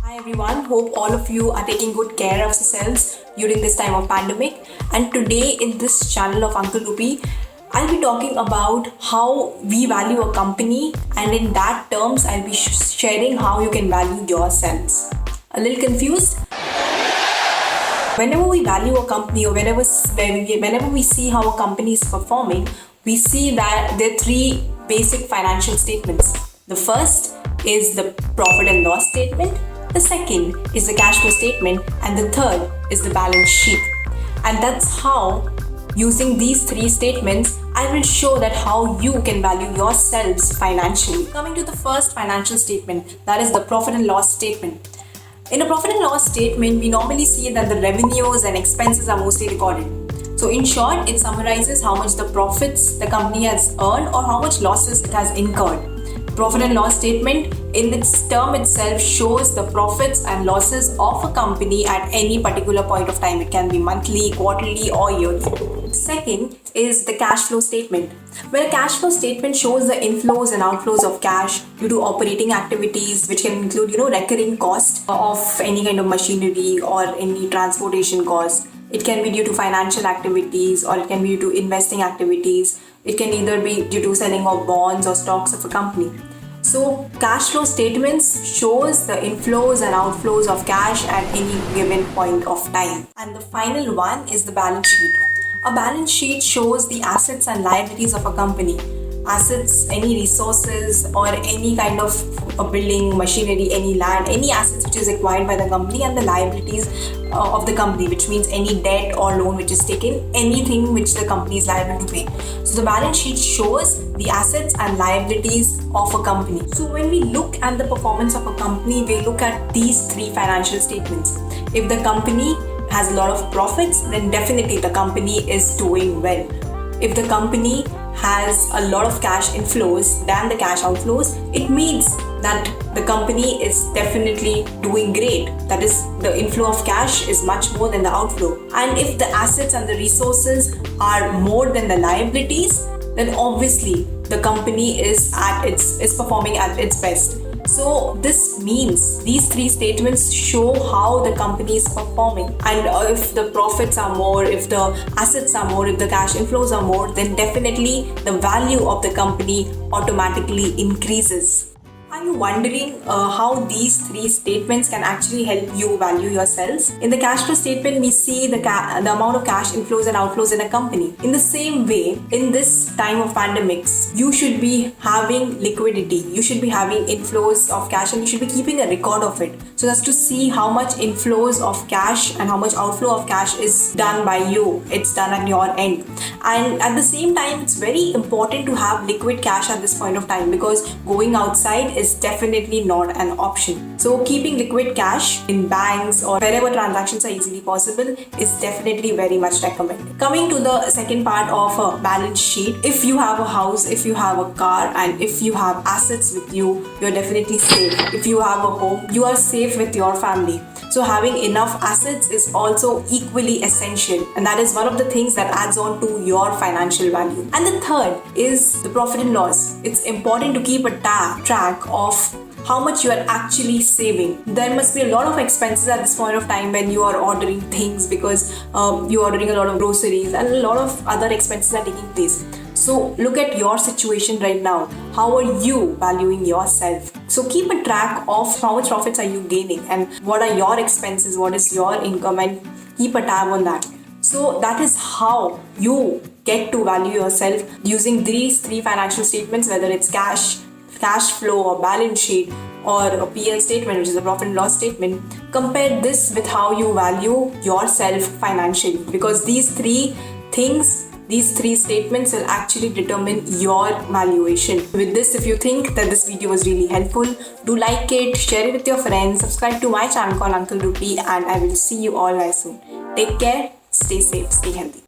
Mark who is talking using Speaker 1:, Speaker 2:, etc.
Speaker 1: Hi everyone, hope all of you are taking good care of yourselves during this time of pandemic. And today in this channel of Uncle Rupi, I'll be talking about how we value a company, and in that terms I'll be sharing how you can value yourselves. A little confused? Whenever we value a company or whenever we see how a company is performing, we see that there are three basic financial statements. The first is the profit and loss statement. The second is the cash flow statement, and the third is the balance sheet. And that's how, using these three statements, I will show that how you can value yourselves financially. Coming to the first financial statement, that is the profit and loss statement. In a profit and loss statement, we normally see that the revenues and expenses are mostly recorded. So in short, it summarizes how much the profits the company has earned or how much losses it has incurred. Profit and loss statement in its term itself shows the profits and losses of a company at any particular point of time. It can be monthly, quarterly or yearly. Second is the cash flow statement, where a cash flow statement shows the inflows and outflows of cash due to operating activities, which can include recurring cost of any kind of machinery or any transportation cost. It can be due to financial activities, or it can be due to investing activities. It can either be due to selling of bonds or stocks of a company. So cash flow statements shows the inflows and outflows of cash at any given point of time. And the final one is the balance sheet. A balance sheet shows the assets and liabilities of a company. Assets, any resources or any kind of a building, machinery, any land, any assets which is acquired by the company, and the liabilities of the company, which means any debt or loan which is taken, anything which the company is liable to pay. So the balance sheet shows the assets and liabilities of a company. So when we look at the performance of a company, we look at these three financial statements. If the company has a lot of profits, then definitely the company is doing well. If the company has a lot of cash inflows than the cash outflows, it means that the company is definitely doing great. That is, the inflow of cash is much more than the outflow. And if the assets and the resources are more than the liabilities, then obviously the company is performing at its best. So this means these three statements show how the company is performing, and if the profits are more, if the assets are more, if the cash inflows are more, then definitely the value of the company automatically increases. Are you wondering how these three statements can actually help you value yourselves? In the cash flow statement, we see the amount of cash inflows and outflows in a company. In the same way, in this time of pandemics, you should be having liquidity. You should be having inflows of cash, and you should be keeping a record of it, so that's to see how much inflows of cash and how much outflow of cash is done by you. It's done at your end. And at the same time, it's very important to have liquid cash at this point of time, because going outside is definitely not an option. So keeping liquid cash in banks or wherever transactions are easily possible is definitely very much recommended. Coming to the second part of a balance sheet, if you have a house, if you have a car, and if you have assets with you, you're definitely safe. If you have a home, you are safe with your family. So having enough assets is also equally essential, and that is one of the things that adds on to your financial value. And the third is the profit and loss. It's important to keep a track of how much you are actually saving. There must be a lot of expenses at this point of time when you are ordering things, because you're ordering a lot of groceries and a lot of other expenses are taking place. So look at your situation right now. How are you valuing yourself? So keep a track of how much profits are you gaining and what are your expenses, what is your income, and keep a tab on that. So that is how you get to value yourself using these three financial statements, whether it's cash flow or balance sheet or a PL statement, which is a profit and loss statement. Compare this with how you value yourself financially, because these three statements will actually determine your valuation. With this, if you think that this video was really helpful, do like it, share it with your friends, subscribe to my channel called Uncle Rupi, and I will see you all very soon. Take care, stay safe, stay healthy.